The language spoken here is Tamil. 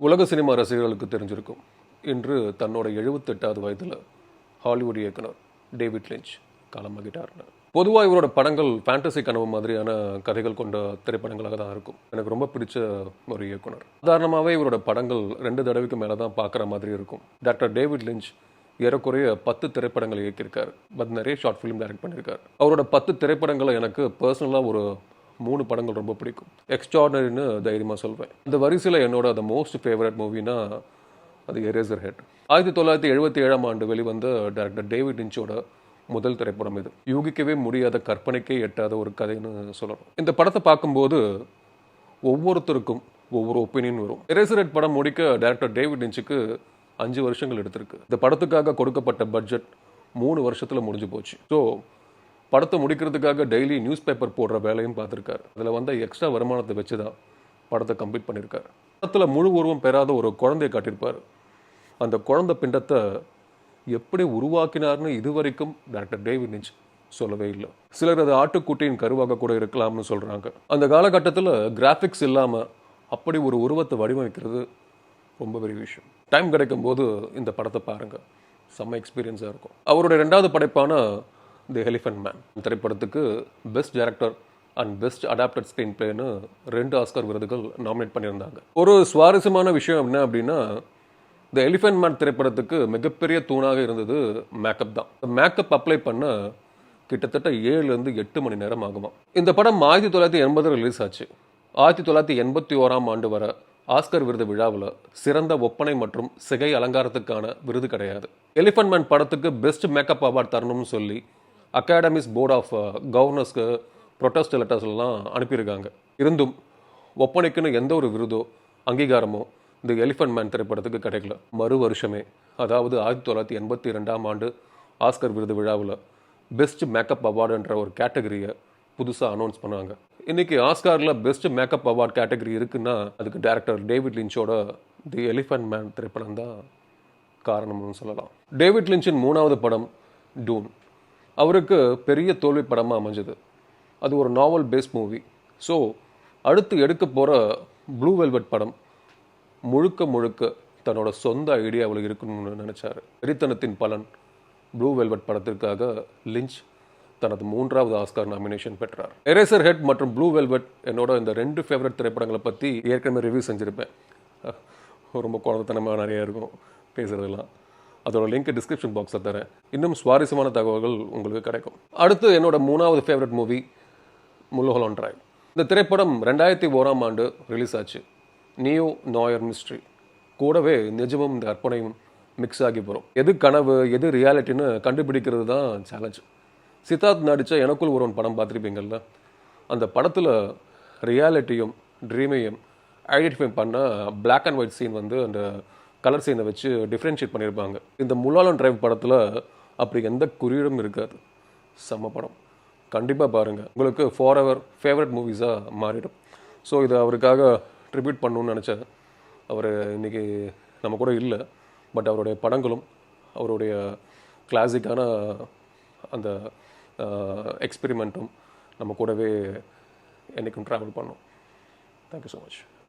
உலக சினிமா ரசிகர்களுக்கு தெரிஞ்சிருக்கும். இன்று தன்னோட 78வது வயதில் ஹாலிவுட் இயக்குனர் டேவிட் லிஞ்ச் காலமாகிட்டார்னு. பொதுவாக இவரோட படங்கள் ஃபேண்டசி கனவு மாதிரியான கதைகள் கொண்ட திரைப்படங்களாக தான் இருக்கும். எனக்கு ரொம்ப பிடிச்ச ஒரு இயக்குனர். சாதாரணமாகவே இவரோட படங்கள் 2 தடவைக்கு மேலே தான் பார்க்குற மாதிரி இருக்கும். டாக்டர் டேவிட் லிஞ்ச் ஏறக்குறைய 10 திரைப்படங்கள் இயக்கியிருக்காரு. பட் நிறைய ஷார்ட் ஃபிலிம் டைரக்ட் பண்ணியிருக்காரு. அவரோட 10 திரைப்படங்களை எனக்கு பர்சனலாக ஒரு 3 படங்கள் ரொம்ப பிடிக்கும். எக்ஸ்ட்ராடனரின்னு தைரியமாக சொல்வேன். இந்த வரிசையில் என்னோட அந்த மோஸ்ட் ஃபேவரட் மூவினா அது எரேசர் ஹெட். 1977ஆம் ஆண்டு வெளிவந்த டைரக்டர் டேவிட் லிஞ்சோட முதல் திரைப்படம் இது. யூகிக்கவே முடியாத, கற்பனைக்கே எட்டாத ஒரு கதைன்னு சொல்லணும். இந்த படத்தை பார்க்கும்போது ஒவ்வொருத்தருக்கும் ஒவ்வொரு ஒப்பீனியன் வரும். எரேசர் ஹெட் படம் முடிக்க டைரக்டர் டேவிட் லிஞ்சுக்கு 5 வருஷங்கள் எடுத்திருக்கு. இந்த படத்துக்காக கொடுக்கப்பட்ட பட்ஜெட் 3 வருஷத்தில் முடிஞ்சு போச்சு. ஸோ படத்தை முடிக்கிறதுக்காக டெய்லி நியூஸ் பேப்பர் போடுற வேலையும் பார்த்துருக்காரு. அதில் வந்த எக்ஸ்ட்ரா வருமானத்தை வச்சு தான் படத்தை கம்ப்ளீட் பண்ணியிருக்காரு. படத்தில் முழு உருவம் பெறாத ஒரு குழந்தையை காட்டியிருப்பார். அந்த குழந்தை பிண்டத்தை எப்படி உருவாக்கினார்னு இதுவரைக்கும் டாக்டர் டேவிட் லிஞ்ச் சொல்லவே இல்லை. சிலர் அது ஆட்டுக்குட்டியின் கருவாக கூட இருக்கலாம்னு சொல்கிறாங்க. அந்த காலகட்டத்தில் கிராஃபிக்ஸ் இல்லாமல் அப்படி ஒரு உருவத்தை வடிவமைக்கிறது ரொம்ப பெரிய விஷயம். டைம் கிடைக்கும் போது இந்த படத்தை பாருங்கள், செம்ம எக்ஸ்பீரியன்ஸாக இருக்கும். அவருடைய 2வது படைப்பான தி எலிஃபென்ட் மேன் திரைப்படத்துக்கு best director and best adapted screen பிளேன்னு 2 ஆஸ்கர் விருதுகள் நாமினேட் பண்ணியிருந்தாங்க. ஒரு சுவாரஸ்யமான விஷயம் என்ன அப்படின்னா, தி எலிஃபென்ட் மேன் திரைப்படத்துக்கு மிகப்பெரிய தூணாக இருந்தது மேக்கப் தான். மேக்கப் அப்ளை பண்ண கிட்டத்தட்ட 7லேருந்து 8 மணி நேரம் ஆகுமா. இந்த படம் 1980 ரிலீஸ் ஆச்சு. 1981ஆம் ஆண்டு வர ஆஸ்கர் விருது விழாவில் சிறந்த ஒப்பனை மற்றும் சிகை அலங்காரத்துக்கான விருது கிடையாது. எலிஃபென்ட் மேன் படத்துக்கு பெஸ்ட் மேக்கப் அவார்ட் தரணும்னு சொல்லி அகாடமிஸ் போர்ட் ஆஃப் கவர்னர்ஸ்க்கு ப்ரொட்டஸ்ட் லெட்டர்ஸ்லாம் அனுப்பியிருக்காங்க. இருந்தும் ஒப்பனைக்குன்னு எந்த ஒரு விருதோ அங்கீகாரமோ இந்த எலிஃபென்ட் மேன் திரைப்படத்துக்கு கிடைக்கல. மறு வருஷமே, அதாவது 1982ஆம் ஆண்டு ஆஸ்கர் விருது விழாவில் பெஸ்ட் மேக்கப் அவார்டுன்ற ஒரு கேட்டகரியை புதுசாக அனௌன்ஸ் பண்ணாங்க. இன்னைக்கு ஆஸ்காரில் பெஸ்ட் மேக்கப் அவார்ட் கேட்டகரி இருக்குன்னா அதுக்கு டைரக்டர் டேவிட் லிஞ்சோட தி எலிஃபென்ட் மேன் திரைப்படம் தான் காரணம்னு சொல்லலாம். டேவிட் லிஞ்சின் 3வது படம் டூன் அவருக்கு பெரிய தோல்வி படமாக அமைஞ்சது. அது ஒரு நாவல் பேஸ்ட் மூவி. ஸோ அடுத்து எடுக்க போகிற ப்ளூ வெல்வெட் படம் முழுக்க முழுக்க தன்னோட சொந்த ஐடியாவில் இருக்கணும்னு நினச்சார். வெறித்தனத்தின் பலன் ப்ளூ வெல்வெட் படத்திற்காக லிஞ்ச் தனது 3வது ஆஸ்கார் நாமினேஷன் பெற்றார். எரேசர் ஹெட் மற்றும் ப்ளூ வெல்வெட் என்னோட இந்த 2 ஃபேவரட் திரைப்படங்களை பற்றி ஏற்கனவே ரிவ்யூ செஞ்சுருப்பேன். ரொம்ப குழந்தைத்தனமாக நிறையா இருக்கும் பேசுகிறதெல்லாம். அதோட லிங்க் டிஸ்கிரிப்ஷன் பாக்ஸில் தரேன். இன்னும் சுவாரஸ்யமான தகவல்கள் உங்களுக்கு கிடைக்கும். அடுத்து என்னோட 3வது ஃபேவரட் மூவி முல்ஹோலண்ட் டிரைவ். இந்த திரைப்படம் 2001ஆம் ஆண்டு ரிலீஸ் ஆச்சு. நியோ நாயர் மிஸ்ட்ரி கூடவே நிஜமும் இந்த கற்பனையும் மிக்ஸ் ஆகி போகிறோம். எது கனவு எது ரியாலிட்டின்னு கண்டுபிடிக்கிறது தான் சேலஞ்ச். சித்தார்த் நடித்த எனக்குள் ஒருவன் படம் பார்த்துருப்பீங்கள்ல, அந்த படத்தில் ரியாலிட்டியும் ட்ரீமையும் ஐடென்டிஃபை பண்ண பிளாக் அண்ட் ஒயிட் சீன் வந்து அந்த கலர் சீனை வச்சு டிஃப்ரென்ஷியேட் பண்ணியிருப்பாங்க. இந்த முல்ஹோலண்ட் டிரைவ் படத்தில் அப்படி எந்த குறியீடும் இருக்காது. செம்ம படம், கண்டிப்பாக பாருங்கள். உங்களுக்கு ஃபார் எவர் ஃபேவரட் மூவிஸாக மாறிடும். ஸோ இதை அவருக்காக ட்ரிபியூட் பண்ணணும்னு நினச்சேன். அவர் இன்றைக்கி நம்ம கூட இல்லை. பட் அவருடைய படங்களும் அவருடைய கிளாசிக்கான அந்த எக்ஸ்பெரிமெண்ட்டும் நம்ம கூடவே என்றைக்கும் ட்ராவல் பண்ணோம். Thank you so much.